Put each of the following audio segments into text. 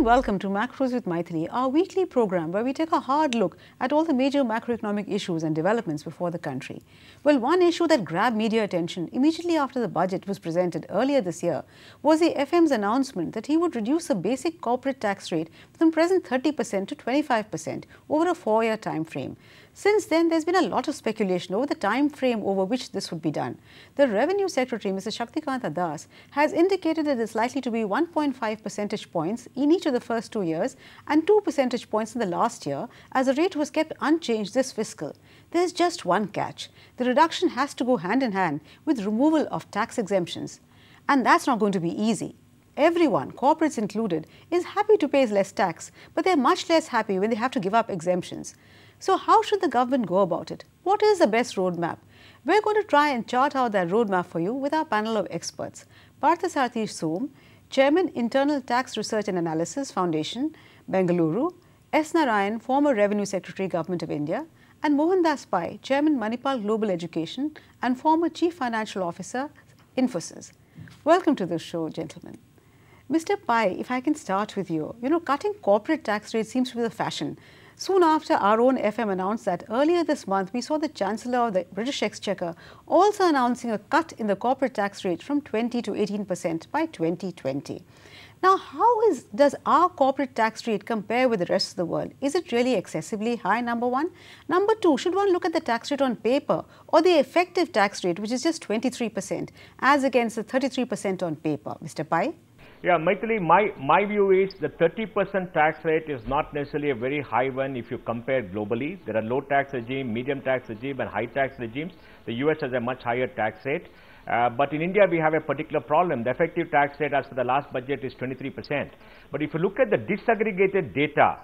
and welcome to Macros with Mythili, our weekly program where we take a hard look at all the major macroeconomic issues and developments before the country. Well, one issue that grabbed media attention immediately after the budget was presented earlier this year was the FM's announcement that he would reduce the basic corporate tax rate from present 30% to 25% over a 4-year time frame. Since then, there's been a lot of speculation over the time frame over which this would be done. The Revenue Secretary, Mr. Shaktikanta, has indicated that it's likely to be 1.5 percentage points in each of the first 2 years and 2 percentage points in the last year, as the rate was kept unchanged this fiscal. There's just one catch. The reduction has to go hand in hand with removal of tax exemptions. And that's not going to be easy. Everyone, corporates included, is happy to pay less tax, but they're much less happy when they have to give up exemptions. So how should the government go about it? What is the best roadmap? We're going to try and chart out that roadmap for you with our panel of experts. Parthasarathy Shome, Chairman, Internal Tax Research and Analysis Foundation, Bengaluru; S. Narayan, former Revenue Secretary, Government of India; and Mohandas Pai, Chairman, Manipal Global Education and former Chief Financial Officer, Infosys. Welcome to the show, gentlemen. Mr. Pai, if I can start with you. Cutting corporate tax rates seems to be the fashion. Soon after our own FM announced that, earlier this month we saw the Chancellor of the British Exchequer also announcing a cut in the corporate tax rate from 20 to 18% by 2020. Now, how does our corporate tax rate compare with the rest of the world? Is it really excessively high, number one? Number two, should one look at the tax rate on paper or the effective tax rate, which is just 23%, as against the 33% on paper? Mr. Pai? Yeah, Mythili, my view is the 30% tax rate is not necessarily a very high one if you compare globally. There are low tax regime, medium tax regime and high tax regimes. The US has a much higher tax rate. But in India, we have a particular problem. The effective tax rate as per the last budget is 23%. But if you look at the disaggregated data,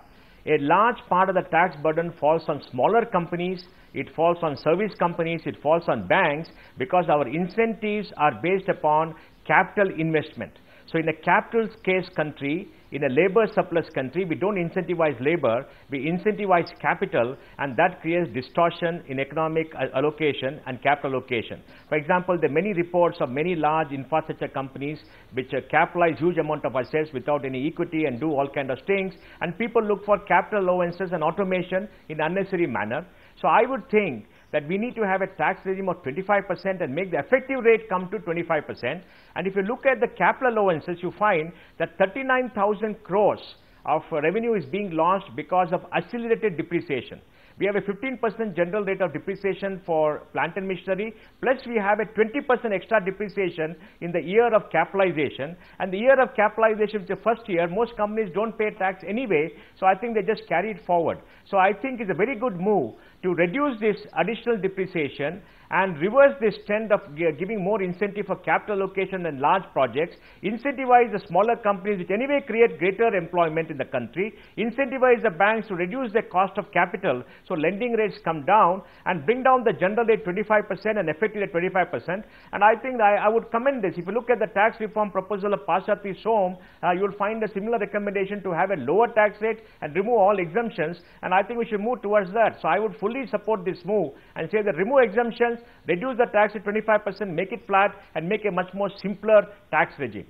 a large part of the tax burden falls on smaller companies, it falls on service companies, it falls on banks, because our incentives are based upon capital investment. So in a capital scarce country, in a labor surplus country, we don't incentivize labor, we incentivize capital, and that creates distortion in economic allocation and capital allocation. For example, there are many reports of many large infrastructure companies which capitalize huge amount of assets without any equity and do all kind of things, and people look for capital allowances and automation in unnecessary manner. So I would think that we need to have a tax regime of 25% and make the effective rate come to 25%. And if you look at the capital allowances, you find that 39,000 crores of revenue is being lost because of accelerated depreciation. We have a 15% general rate of depreciation for plant and machinery, plus we have a 20% extra depreciation in the year of capitalization. And the year of capitalization is the first year. Most companies don't pay tax anyway, so I think they just carry it forward. So I think it's a very good move to reduce this additional depreciation and reverse this trend of giving more incentive for capital allocation and large projects, incentivize the smaller companies which anyway create greater employment in the country, incentivize the banks to reduce the cost of capital so lending rates come down, and bring down the general rate 25% and effective rate 25%. And I think I would commend this. If you look at the tax reform proposal of Parthasarathy Shome, you will find a similar recommendation to have a lower tax rate and remove all exemptions, and I think we should move towards that. So I would fully support this move and say that remove exemptions, reduce the tax to 25%, make it flat, and make a much more simpler tax regime.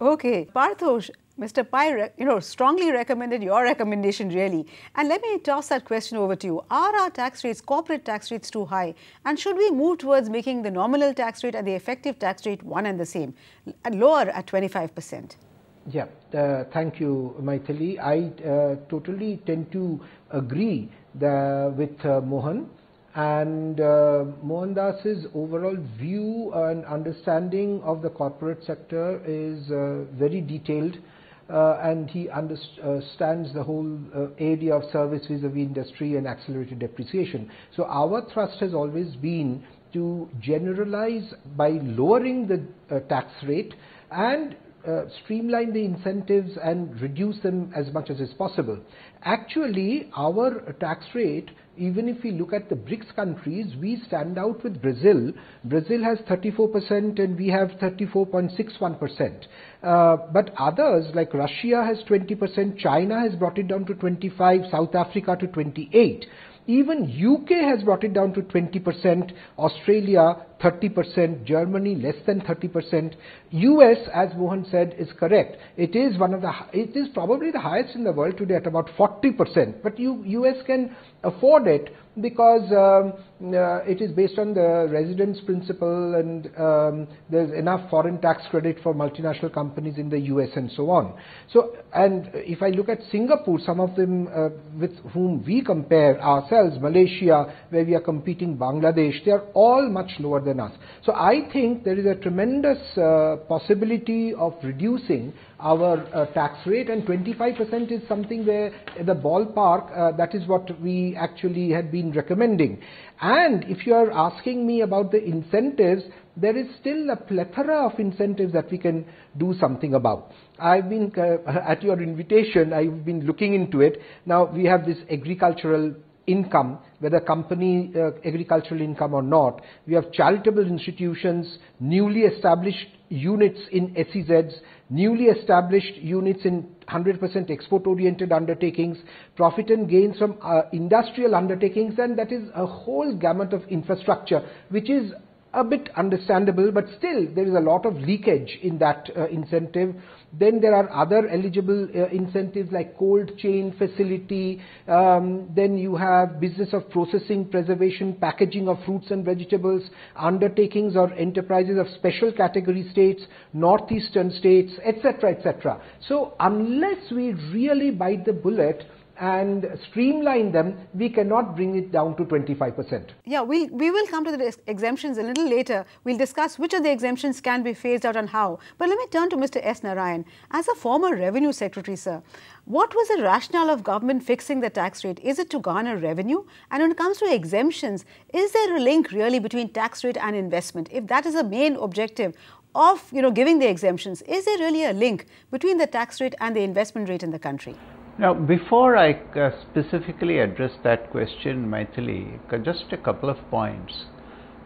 Okay, Parthosh, Mr. Pai, strongly recommended your recommendation, really. And let me toss that question over to you. Are our tax rates, corporate tax rates, too high? And should we move towards making the nominal tax rate and the effective tax rate one and the same, and lower at 25%? Yeah, thank you, Mythili. I totally tend to agree with Mohan. And Mohandas's overall view and understanding of the corporate sector is very detailed, and he understands the whole area of service vis-a-vis industry and accelerated depreciation. So our thrust has always been to generalize by lowering the tax rate and streamline the incentives and reduce them as much as is possible. Actually, our tax rate, even if we look at the BRICS countries, we stand out with Brazil. Brazil has 34% and we have 34.61%. But others like Russia has 20%, China has brought it down to 25%, South Africa to 28%. Even UK has brought it down to 20%, Australia 30%, Germany less than 30%. US, as Mohan said, is correct. It is probably the highest in the world today at about 40%. But US can afford it because it is based on the residence principle, and there's enough foreign tax credit for multinational companies in the US and so on. So, and if I look at Singapore, some of them with whom we compare ourselves, Malaysia, where we are competing, Bangladesh, they are all much lower than us. So I think there is a tremendous possibility of reducing our tax rate, and 25% is something where the ballpark, that is what we actually had been recommending. And if you are asking me about the incentives, there is still a plethora of incentives that we can do something about. I've been, at your invitation, I've been looking into it. Now we have this agricultural income, whether company agricultural income or not. We have charitable institutions, newly established units in SEZs, newly established units in 100% export-oriented undertakings, profit and gains from industrial undertakings, and that is a whole gamut of infrastructure, which is a bit understandable, but still there is a lot of leakage in that incentive. Then there are other eligible incentives like cold chain facility. Then you have business of processing, preservation, packaging of fruits and vegetables, undertakings or enterprises of special category states, northeastern states, etc., etc. So unless we really bite the bullet and streamline them, we cannot bring it down to 25%. Yeah, we will come to the exemptions a little later. We'll discuss which of the exemptions can be phased out and how. But let me turn to Mr. S. Narayan. As a former Revenue Secretary, sir, what was the rationale of government fixing the tax rate? Is it to garner revenue? And when it comes to exemptions, is there a link really between tax rate and investment? If that is the main objective of giving the exemptions, is there really a link between the tax rate and the investment rate in the country? Now, before I specifically address that question, Mythili, just a couple of points.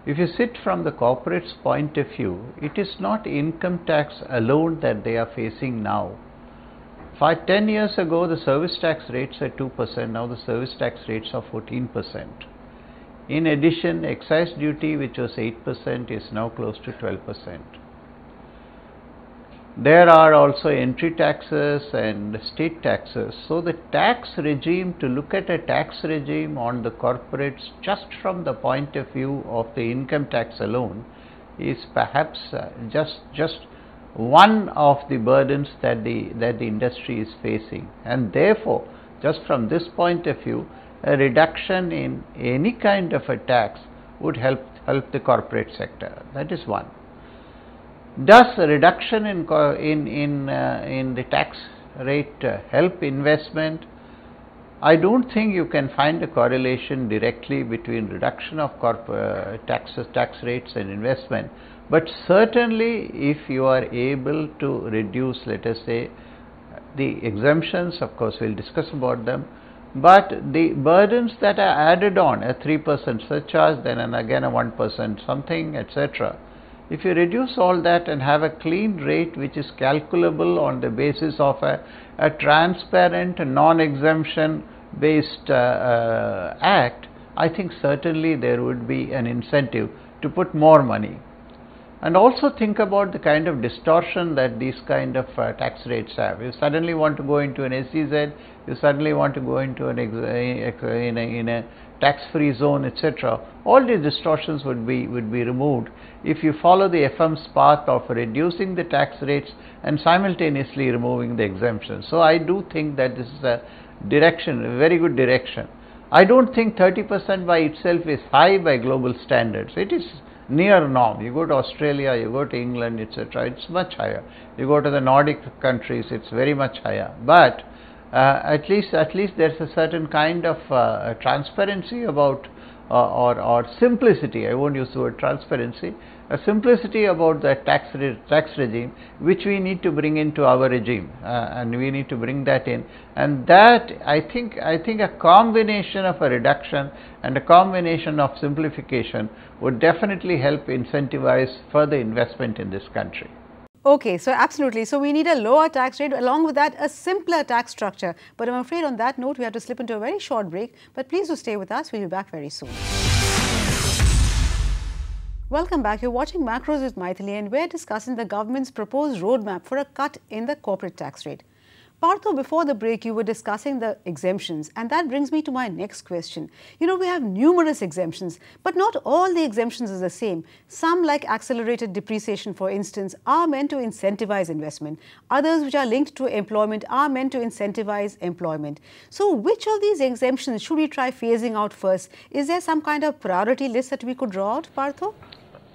If you sit from the corporate's point of view, it is not income tax alone that they are facing now. 10 years ago, the service tax rates are 2%, now the service tax rates are 14%. In addition, excise duty, which was 8%, is now close to 12%. There are also entry taxes and state taxes. So the tax regime, to look at a tax regime on the corporates just from the point of view of the income tax alone, is perhaps just one of the burdens that the industry is facing. And therefore, just from this point of view, a reduction in any kind of a tax would help the corporate sector. That is one. Does a reduction in the tax rate help investment? I don't think you can find a correlation directly between reduction of tax rates and investment. But certainly, if you are able to reduce, let us say, the exemptions, of course, we'll discuss about them. But the burdens that are added on, a 3% surcharge, then and again a 1% something, etc. If you reduce all that and have a clean rate which is calculable on the basis of a transparent, non-exemption based act, I think certainly there would be an incentive to put more money. And also think about the kind of distortion that these kind of tax rates have. You suddenly want to go into an SEZ, you suddenly want to go into in a tax-free zone, etc. All these distortions would be removed if you follow the FM's path of reducing the tax rates and simultaneously removing the exemptions. So I do think that this is a direction, a very good direction. I don't think 30% by itself is high by global standards. It is near norm. You go to Australia, you go to England, etc. It's much higher. You go to the Nordic countries, it's very much higher. But at least there's a certain kind of transparency about or simplicity. I won't use the word transparency. A simplicity about the tax regime, which we need to bring into our regime, and we need to bring that in. And that I think a combination of a reduction and a combination of simplification would definitely help incentivize further investment in this country. Okay, so absolutely. So we need a lower tax rate, along with that a simpler tax structure. But I'm afraid on that note we have to slip into a very short break. But please do stay with us. We'll be back very soon. Welcome back. You're watching Macros with Mythili, and we're discussing the government's proposed roadmap for a cut in the corporate tax rate. Partho, before the break, you were discussing the exemptions, and that brings me to my next question. You know, we have numerous exemptions, but not all the exemptions are the same. Some, like accelerated depreciation, for instance, are meant to incentivize investment. Others, which are linked to employment, are meant to incentivize employment. So, which of these exemptions should we try phasing out first? Is there some kind of priority list that we could draw out, Partho?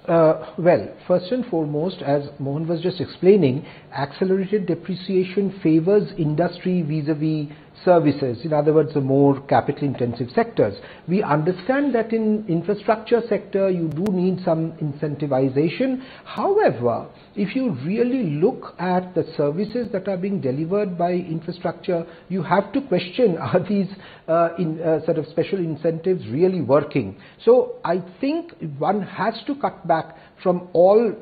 Well, first and foremost, as Mohan was just explaining, accelerated depreciation favors industry vis-a-vis services, in other words, the more capital intensive sectors. We understand that in infrastructure sector you do need some incentivization. However, if you really look at the services that are being delivered by infrastructure, you have to question, are these sort of special incentives really working? So I think one has to cut back from all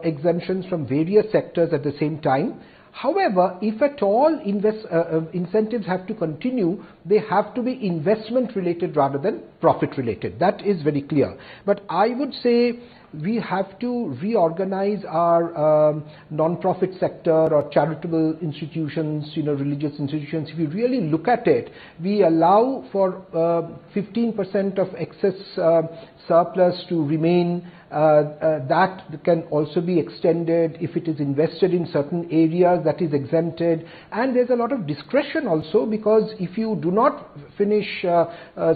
exemptions from various sectors at the same time. However, if at all incentives have to continue, they have to be investment related rather than profit related. That is very clear. But I would say we have to reorganize our non-profit sector or charitable institutions, religious institutions. If you really look at it, we allow for 15% of excess surplus to remain. That can also be extended if it is invested in certain areas, that is exempted. And there's a lot of discretion also, because if you do not finish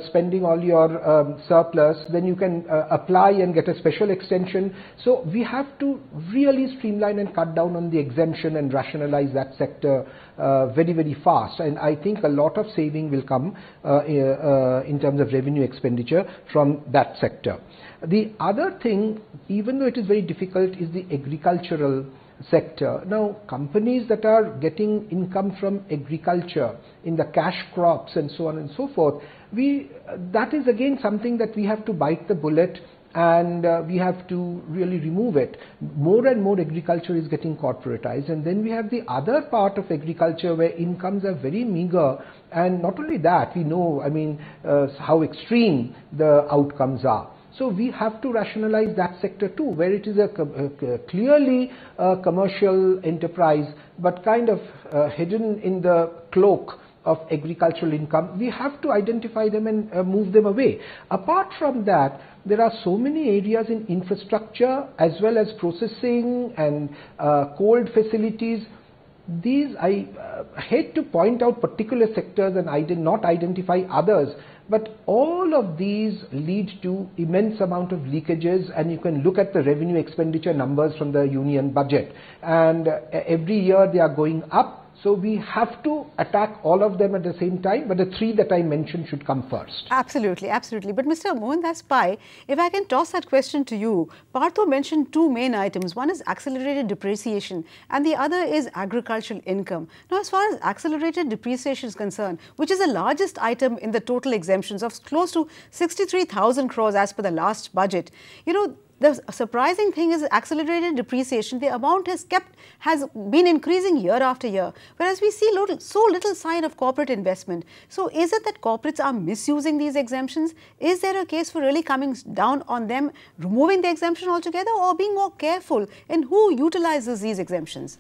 spending all your surplus, then you can apply and get a special extension. So we have to really streamline and cut down on the exemption and rationalize that sector very, very fast. And I think a lot of saving will come in terms of revenue expenditure from that sector. The other thing, even though it is very difficult, is the agricultural sector. Now, companies that are getting income from agriculture in the cash crops and so on and so forth, that is again something that we have to bite the bullet, and we have to really remove it. More and more agriculture is getting corporatized, and then we have the other part of agriculture where incomes are very meager, and not only that, we know, how extreme the outcomes are. So we have to rationalize that sector too, where it is a clearly commercial enterprise, but kind of hidden in the cloak of agricultural income. We have to identify them and move them away. Apart from that, there are so many areas in infrastructure as well as processing and cold facilities. These, I hate to point out particular sectors and I did not identify others, but all of these lead to immense amount of leakages, and you can look at the revenue expenditure numbers from the union budget, and every year they are going up. So we have to attack all of them at the same time, but the three that I mentioned should come first. Absolutely, absolutely. But Mr. Mohandas Pai, if I can toss that question to you, Partho mentioned two main items. One is accelerated depreciation and the other is agricultural income. Now, as far as accelerated depreciation is concerned, which is the largest item in the total exemptions of close to 63,000 crores as per the last budget, the surprising thing is accelerated depreciation, the amount has been increasing year after year, whereas we see so little sign of corporate investment. So is it that corporates are misusing these exemptions? Is there a case for really coming down on them, removing the exemption altogether, or being more careful in who utilizes these exemptions?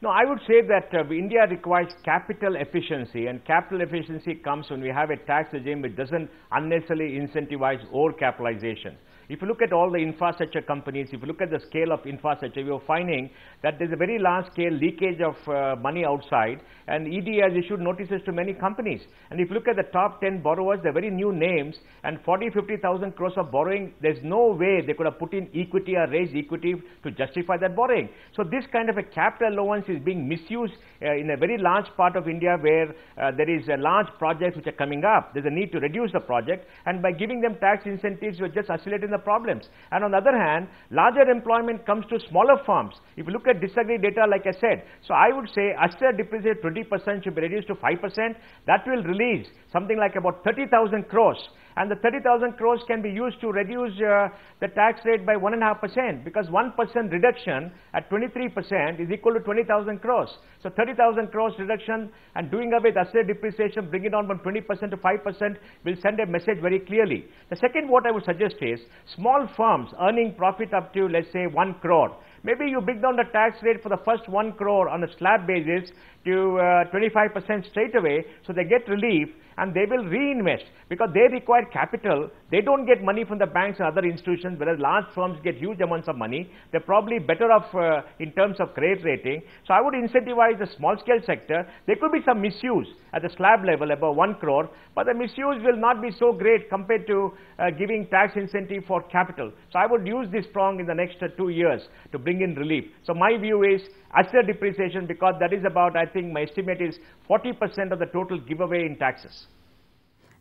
No, I would say that India requires capital efficiency, and capital efficiency comes when we have a tax regime which doesn't unnecessarily incentivize overcapitalization. If you look at all the infrastructure companies, if you look at the scale of infrastructure, we are finding that there's a very large scale leakage of money outside, and ED has issued notices to many companies. And if you look at the top 10 borrowers, they're very new names, and 40-50,000 crores of borrowing, there's no way they could have put in equity or raised equity to justify that borrowing. So this kind of a capital allowance is being misused in a very large part of India, where there is a large projects which are coming up. There's a need to reduce the project, and by giving them tax incentives, you're just accelerating the problems. And on the other hand, larger employment comes to smaller firms. If you look at disaggregate data, like I said, so I would say asset depreciation 20% should be reduced to 5%. That will release something like about 30,000 crores. and the 30,000 crores can be used to reduce the tax rate by 1.5%, because 1% reduction at 23% is equal to 20,000 crores. So 30,000 crores reduction and doing away with asset depreciation, bring it down from 20% to 5% will send a message very clearly. The second what I would suggest is small firms earning profit up to, let's say, 1 crore. Maybe you bring down the tax rate for the first 1 crore on a slab basis to 25% straight away, so they get relief and they will reinvest because they require capital. They don't get money from the banks and other institutions, whereas large firms get huge amounts of money. They're probably better off in terms of credit rating. So I would incentivize the small scale sector. There could be some misuse at the slab level above 1 crore, but the misuse will not be so great compared to giving tax incentive for capital. So I would use this prong in the next 2 years to bring in relief. So my view is asset depreciation, because that is about, I think my estimate is 40% of the total giveaway in taxes.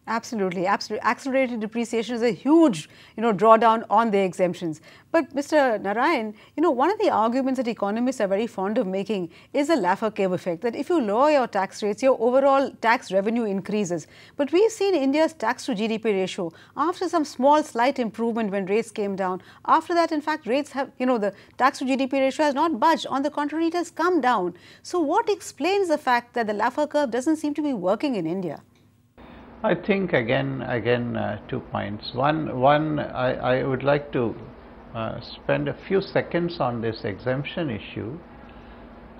Absolutely, absolutely. Accelerated depreciation is a huge, drawdown on the exemptions. But Mr. Narayan, one of the arguments that economists are very fond of making is the Laffer curve effect, that if you lower your tax rates, your overall tax revenue increases. But we've seen India's tax to GDP ratio, after some small slight improvement when rates came down, after that, in fact, rates have, the tax to GDP ratio has not budged. On the contrary, it has come down. So what explains the fact that the Laffer curve doesn't seem to be working in India? I think again 2 points. One, I would like to spend a few seconds on this exemption issue.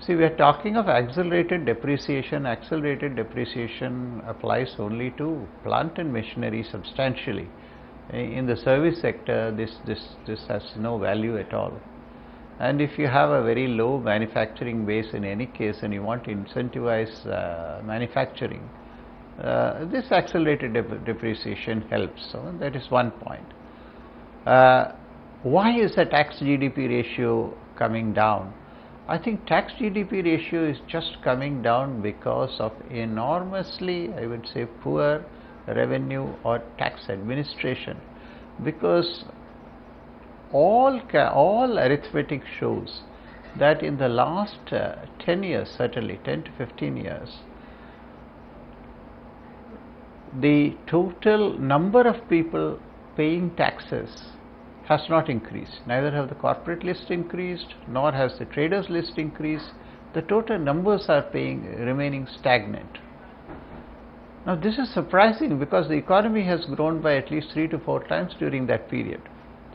See, we are talking of accelerated depreciation. Accelerated depreciation applies only to plant and machinery substantially. In the service sector, this has no value at all. And if you have a very low manufacturing base in any case and you want to incentivize manufacturing, this accelerated depreciation helps. So that is one point. Why is the tax GDP ratio coming down? I think tax GDP ratio is just coming down because of enormously, I would say, poor revenue or tax administration, because all arithmetic shows that in the last 10 years, certainly 10 to 15 years, the total number of people paying taxes has not increased. Neither have the corporate list increased, nor has the traders list increased. The total numbers are remaining stagnant. Now this is surprising because the economy has grown by at least 3 to 4 times during that period.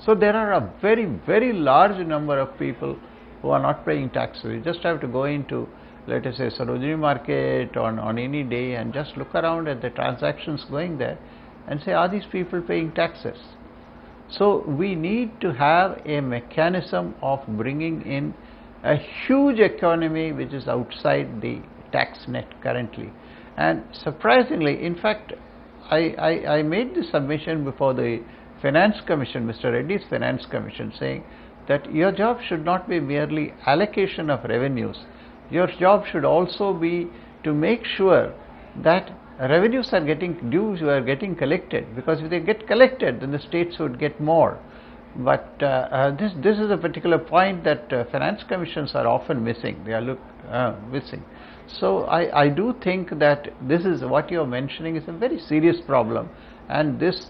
So there are a very, very large number of people who are not paying taxes. You just have to go into, let us say, Sarojini Market on any day and just look around at the transactions going there and say, are these people paying taxes? So we need to have a mechanism of bringing in a huge economy which is outside the tax net currently. And surprisingly, in fact, I made the submission before the Finance Commission, Mr. Reddy's Finance Commission, saying that your job should not be merely allocation of revenues. Your job should also be to make sure that revenues are getting, dues are getting collected, because if they get collected, then the states would get more. But this is a particular point that finance commissions are often missing. They are missing. So I do think that this is what you are mentioning is a very serious problem, and this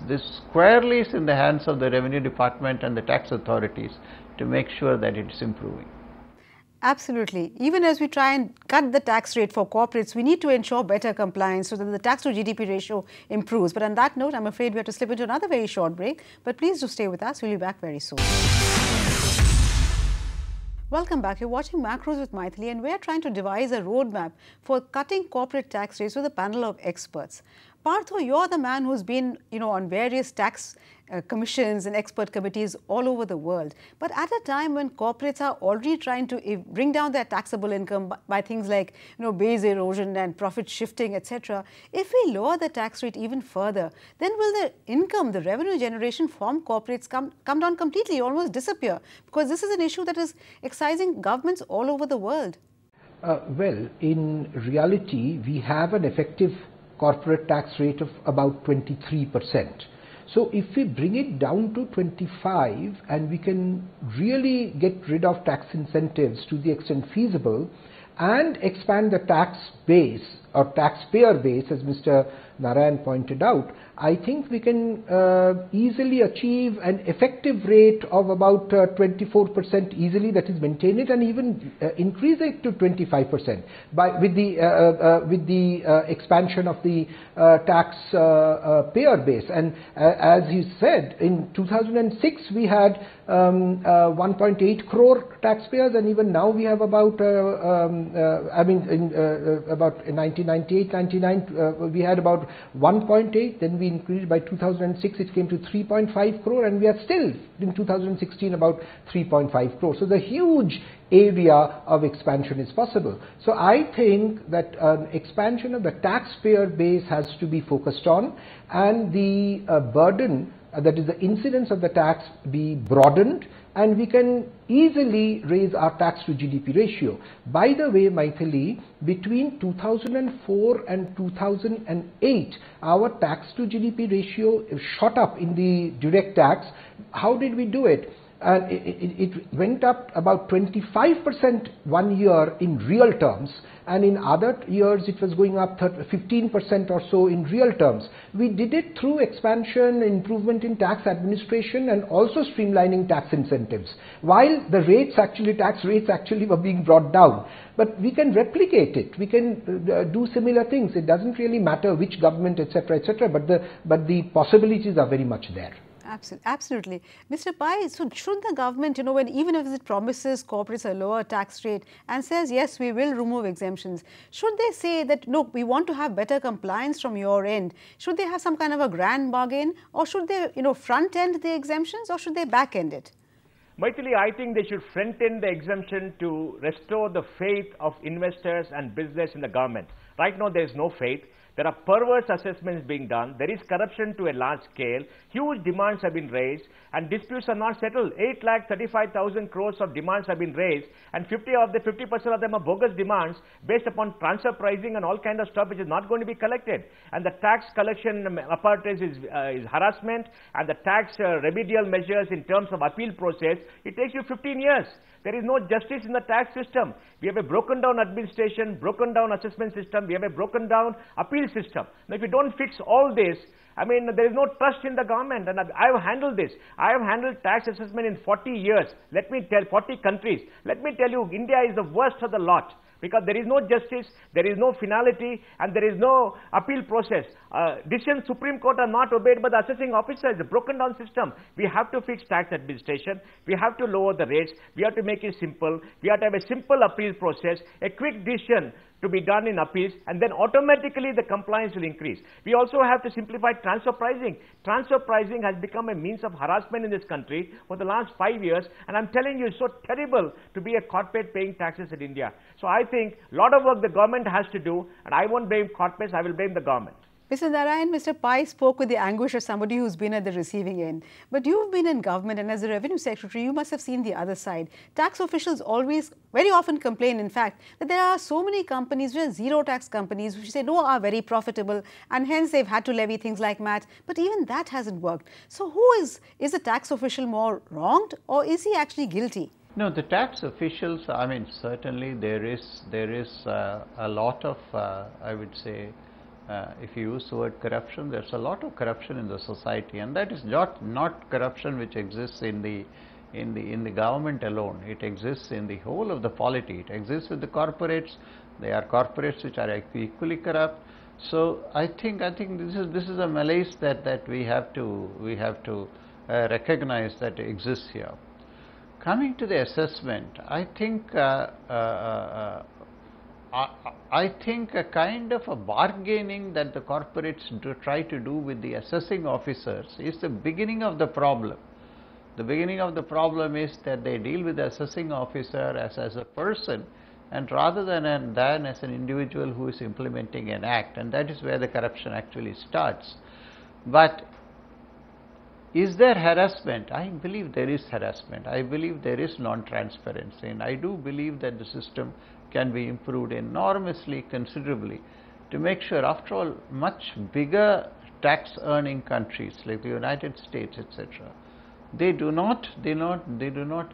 squarely is in the hands of the Revenue Department and the tax authorities to make sure that it is improving. Absolutely. Even as we try and cut the tax rate for corporates, we need to ensure better compliance so that the tax to GDP ratio improves. But on that note, I'm afraid we have to slip into another very short break. But please do stay with us. We'll be back very soon. Welcome back. You're watching Macros with Mythili, and we're trying to devise a roadmap for cutting corporate tax rates with a panel of experts. Partho, you're the man who's been, on various tax commissions and expert committees all over the world. But at a time when corporates are already trying to bring down their taxable income by things like, base erosion and profit shifting, etc., if we lower the tax rate even further, then will the income, the revenue generation from corporates come down completely, almost disappear? Because this is an issue that is excising governments all over the world. Well, in reality, we have an effective corporate tax rate of about 23%. So if we bring it down to 25 and we can really get rid of tax incentives to the extent feasible and expand the tax base or taxpayer base, as Mr. Narayan pointed out, I think we can easily achieve an effective rate of about 24% easily, that is maintain it and even increase it to 25% with the expansion of the tax payer base. And as you said, in 2006 we had 1.8 crore taxpayers, and even now we have about about 1998-99 we had about 1.8, then we increased by 2006 it came to 3.5 crore, and we are still in 2016 about 3.5 crore. So the huge area of expansion is possible. So I think that expansion of the taxpayer base has to be focused on, and the burden, that is the incidence of the tax, be broadened, and we can easily raise our tax to GDP ratio. By the way, Mythili, between 2004 and 2008, our tax to GDP ratio shot up in the direct tax. How did we do it? And it went up about 25% one year in real terms, and in other years it was going up 15% or so in real terms. We did it through expansion, improvement in tax administration, and also streamlining tax incentives, while the tax rates actually were being brought down. But we can replicate it, we can do similar things. It doesn't really matter which government, etc., etc., but the possibilities are very much there. Absolutely. Mr. Pai, so should the government, when even if it promises corporates a lower tax rate and says, yes, we will remove exemptions, should they say that, look, we want to have better compliance from your end? Should they have some kind of a grand bargain, or should they, front end the exemptions, or should they back end it? Mythili, I think they should front end the exemption to restore the faith of investors and business in the government. Right now, there is no faith. There are perverse assessments being done. There is corruption to a large scale. Huge demands have been raised, and disputes are not settled. 8,35,000 crores of demands have been raised, and 50% of them are bogus demands based upon transfer pricing and all kind of stuff which is not going to be collected. And the tax collection apparatus is harassment, and the tax remedial measures in terms of appeal process, it takes you 15 years. There is no justice in the tax system. We have a broken down administration, broken down assessment system, we have a broken down appeal system. Now, if you don't fix all this, there is no trust in the government, and I have handled this. I have handled tax assessment in 40 years. 40 countries. Let me tell you, India is the worst of the lot, because there is no justice, there is no finality, and there is no appeal process. Decisions Supreme Court are not obeyed by the assessing officers. It's a broken down system. We have to fix tax administration. We have to lower the rates. We have to make it simple. We have to have a simple appeal process, a quick decision to be done in appeals, and then automatically the compliance will increase. We also have to simplify transfer pricing. Transfer pricing has become a means of harassment in this country for the last 5 years, and I'm telling you, it's so terrible to be a corporate paying taxes in India. So I think a lot of work the government has to do, and I won't blame corporates, I will blame the government. Mr. Narayan, Mr. Pai spoke with the anguish of somebody who's been at the receiving end. But you've been in government, and as a revenue secretary, you must have seen the other side. Tax officials very often complain, in fact, that there are so many companies, which are zero tax companies, which they know are very profitable, and hence they've had to levy things like MAT. But even that hasn't worked. So who is the tax official more wronged, or is he actually guilty? No, the tax officials, certainly there is a lot of, I would say, if you use the word corruption, there's a lot of corruption in the society, and that is not corruption which exists in the government alone. It exists in the whole of the polity. It exists with the corporates. There are corporates which are equally corrupt. So I think this is a malaise that we have to recognize that exists here. Coming to the assessment, I think a kind of a bargaining that the corporates try to do with the assessing officers is the beginning of the problem. The beginning of the problem is that they deal with the assessing officer as a person, and rather than as an individual who is implementing an act, and that is where the corruption actually starts. But is there harassment? I believe there is harassment. I believe there is non-transparency, and I do believe that the system can be improved enormously, considerably, to make sure, after all, much bigger tax earning countries like the United States, etc., they do not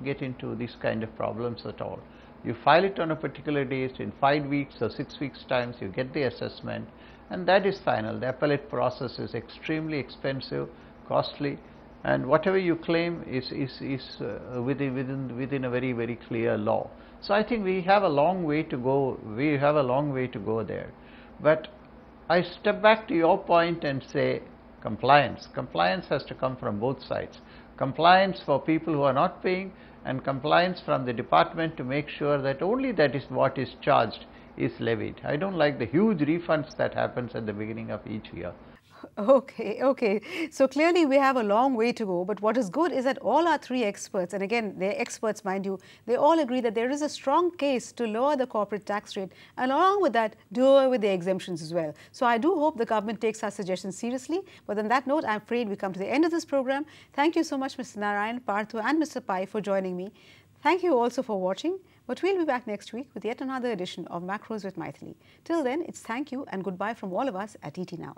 get into these kind of problems at all. You file it on a particular date, in 5 weeks or 6 weeks times you get the assessment, and that is final. The appellate process is extremely expensive, costly, and whatever you claim is within a very, very clear law. So I think we have a long way to go. We have a long way to go there. But I step back to your point and say compliance. Compliance has to come from both sides. Compliance for people who are not paying, and compliance from the department to make sure that only that is what is charged is levied. I don't like the huge refunds that happens at the beginning of each year. Okay. So clearly we have a long way to go, but what is good is that all our three experts, and again they're experts mind you, they all agree that there is a strong case to lower the corporate tax rate, and along with that do away with the exemptions as well. So I do hope the government takes our suggestions seriously. But on that note, I'm afraid we come to the end of this program. Thank you so much, Mr. Narayan, Parthu and Mr. Pai for joining me. Thank you also for watching. But we'll be back next week with yet another edition of Macros with Mythili. Till then, it's thank you and goodbye from all of us at ET Now.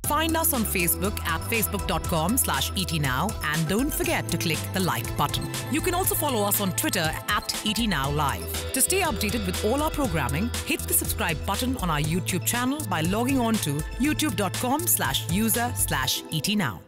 Find us on Facebook at facebook.com/ETNow, and don't forget to click the like button. You can also follow us on Twitter at ETNowLive. To stay updated with all our programming, hit the subscribe button on our YouTube channel by logging on to youtube.com/user/ETNow.